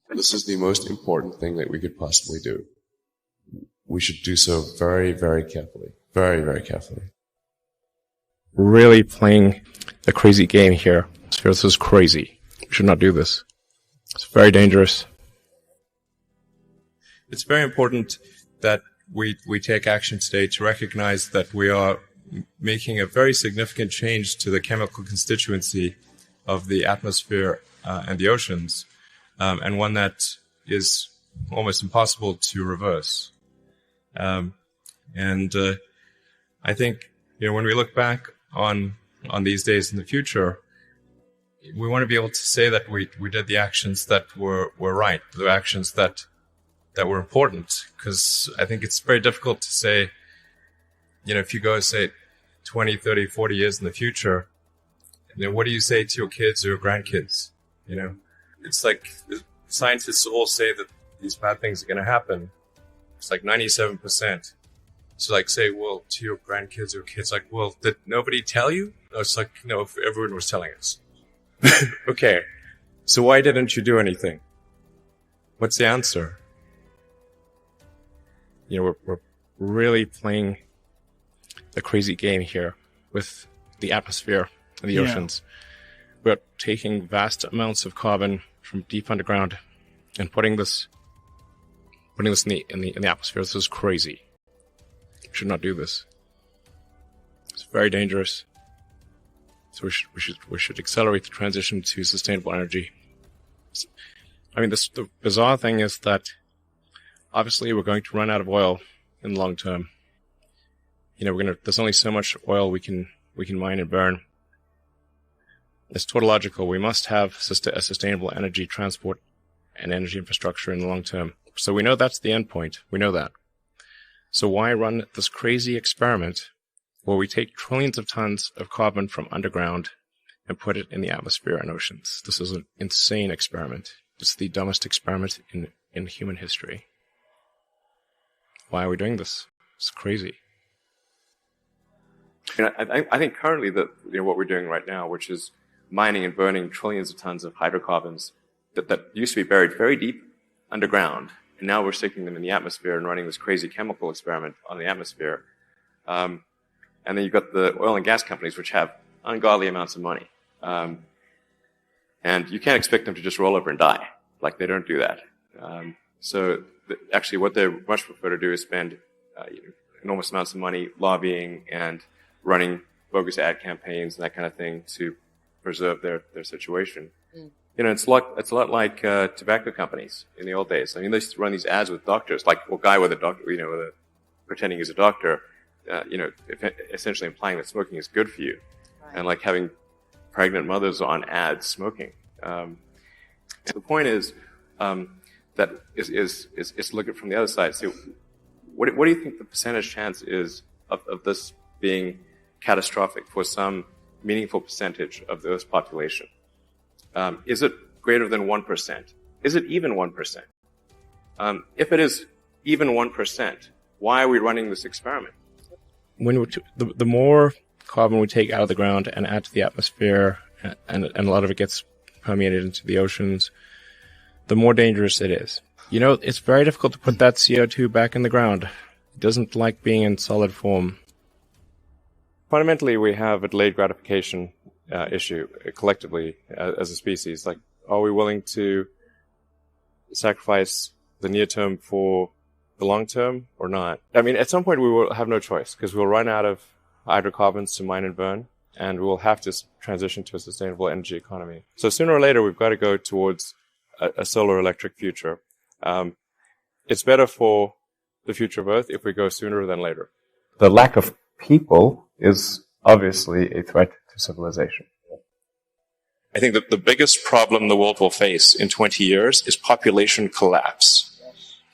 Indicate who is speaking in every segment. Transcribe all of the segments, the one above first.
Speaker 1: This is the most important thing that we could possibly do. We should do so very, very carefully. Very, very carefully.
Speaker 2: Really playing a crazy game here. This is crazy. We should not do this. It's very dangerous.
Speaker 3: It's very important that we take action today to recognize that we are making a very significant change to the chemical constituency of the atmosphere and the oceans, and one that is almost impossible to reverse. I think, when we look back on these days in the future, we want to be able to say that we did the actions that were right, the actions that were important, because I think it's very difficult to say, if you go, say, 20, 30, 40 years in the future, what do you say to your kids or your grandkids? It's like scientists all say that these bad things are going to happen. It's like 97%. So like say, well, to your grandkids or kids, like, well, did nobody tell you? No, it's like, no, everyone was telling us. Okay. So why didn't you do anything? What's the answer?
Speaker 2: We're really playing a crazy game here with the atmosphere and the oceans. We're taking vast amounts of carbon from deep underground and putting this in the atmosphere. This is crazy. We should not do this. It's very dangerous. So we should accelerate the transition to sustainable energy. I mean, the bizarre thing is that obviously we're going to run out of oil in the long term. There's only so much oil we can mine and burn. It's tautological. We must have a sustainable energy transport and energy infrastructure in the long term. So we know that's the end point. We know that. So why run this crazy experiment where we take trillions of tons of carbon from underground and put it in the atmosphere and oceans? This is an insane experiment. It's the dumbest experiment in human history. Why are we doing this? It's crazy.
Speaker 4: I think currently what we're doing right now, which is mining and burning trillions of tons of hydrocarbons that used to be buried very deep underground, and now we're sticking them in the atmosphere and running this crazy chemical experiment on the atmosphere. And then you've got the oil and gas companies, which have ungodly amounts of money. And you can't expect them to just roll over and die. Like, they don't do that. Actually, what they much prefer to do is spend enormous amounts of money lobbying and running bogus ad campaigns and that kind of thing to preserve their situation. It's a lot like tobacco companies in the old days. I mean, they used to run these ads with doctors, like a guy with a doctor, pretending he's a doctor, essentially implying that smoking is good for you, right. And like having pregnant mothers on ads smoking. So the point is that is look at it from the other side. So, what do you think the percentage chance is of this being catastrophic for some meaningful percentage of the Earth's population? Is it greater than 1%? Is it even 1%? If it is even 1%, why are we running this experiment?
Speaker 2: The more carbon we take out of the ground and add to the atmosphere, and a lot of it gets permeated into the oceans, the more dangerous it is. It's very difficult to put that CO2 back in the ground. It doesn't like being in solid form. Fundamentally, we have a delayed gratification issue collectively as a species. Like, are we willing to sacrifice the near term for the long term or not? I mean, at some point we will have no choice because we'll run out of hydrocarbons to mine and burn, and we'll have to transition to a sustainable energy economy. So sooner or later, we've got to go towards a solar electric future. It's better for the future of Earth if we go sooner than later.
Speaker 4: The lack of people is obviously a threat to civilization.
Speaker 2: I think that the biggest problem the world will face in 20 years is population collapse.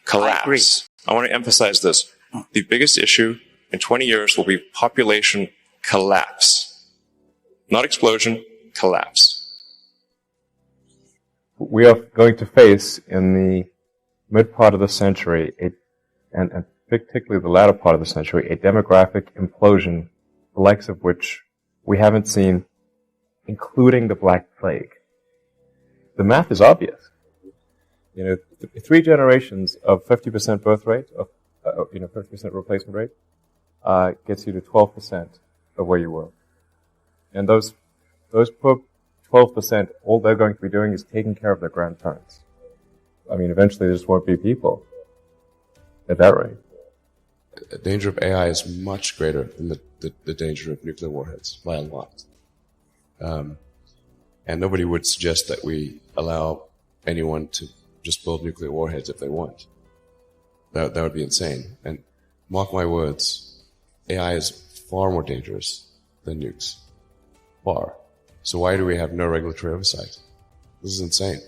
Speaker 2: Collapse. I want to emphasize this. The biggest issue in 20 years will be population collapse. Not explosion, collapse.
Speaker 4: We are going to face in the mid part of the century, and particularly the latter part of the century, a demographic implosion, the likes of which we haven't seen, including the Black Plague. The math is obvious.
Speaker 3: 3 generations of 50% birth rate, of 50% replacement rate, gets you to 12% of where you were. And those poor 12%, all they're going to be doing is taking care of their grandparents. I mean, eventually there just won't be people at that rate.
Speaker 1: The danger of AI is much greater than the danger of nuclear warheads by a lot. And nobody would suggest that we allow anyone to just build nuclear warheads if they want. That would be insane. And mark my words, AI is far more dangerous than nukes. Far. So why do we have no regulatory oversight? This is insane.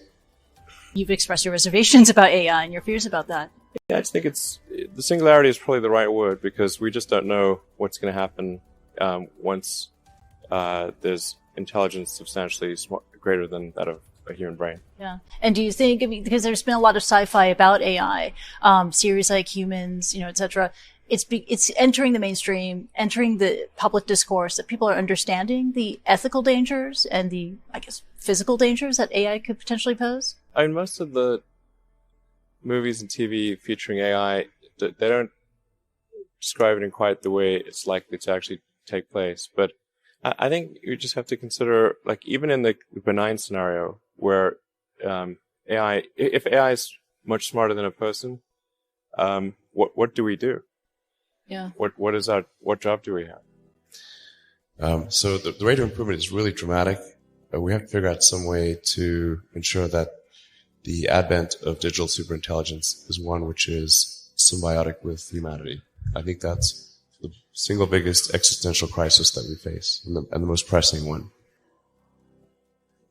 Speaker 5: You've expressed your reservations about AI and your fears about that.
Speaker 4: Yeah, I just think the singularity is probably the right word, because we just don't know what's going to happen once there's intelligence substantially greater than that of a human brain.
Speaker 5: Yeah. And do you think, because there's been a lot of sci-fi about AI, series like Humans, et cetera, it's entering the mainstream, entering the public discourse, that people are understanding the ethical dangers and the, I guess, physical dangers that AI could potentially pose?
Speaker 4: I mean, most of the movies and TV featuring AI, they don't describe it in quite the way it's likely to actually take place. But I think you just have to consider, like, even in the benign scenario where AI, if AI is much smarter than a person, what do we do?
Speaker 5: Yeah.
Speaker 4: What job do we have?
Speaker 1: So the rate of improvement is really dramatic. We have to figure out some way to ensure that the advent of digital superintelligence is one which is symbiotic with humanity. I think that's the single biggest existential crisis that we face, and the most pressing one.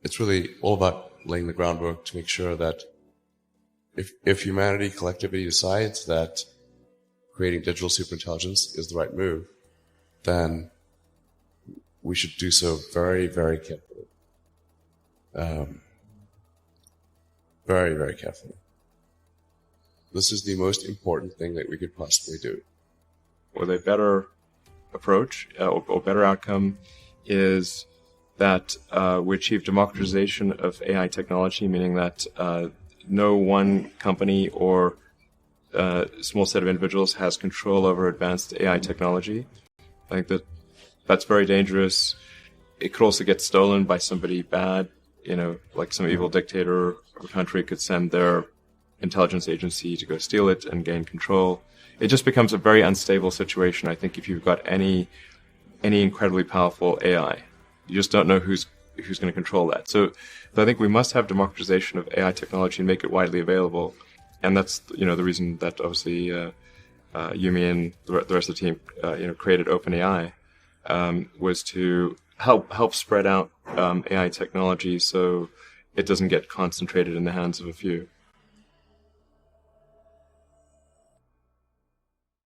Speaker 1: It's really all about laying the groundwork to make sure that if humanity collectively decides that creating digital superintelligence is the right move, then we should do so very, very carefully. Very, very carefully. This is the most important thing that we could possibly do.
Speaker 4: Or the better approach or better outcome is that we achieve democratization of AI technology, meaning that no one company or small set of individuals has control over advanced AI technology. I think that's very dangerous. It could also get stolen by somebody bad, like some evil dictator of a country could send their intelligence agency to go steal it and gain control. It just becomes a very unstable situation, I think, if you've got any incredibly powerful AI. You just don't know who's going to control that. So I think we must have democratization of AI technology and make it widely available. And that's, the reason that obviously Yumi and the rest of the team, created OpenAI, was to help spread out AI technology so it doesn't get concentrated in the hands of a few.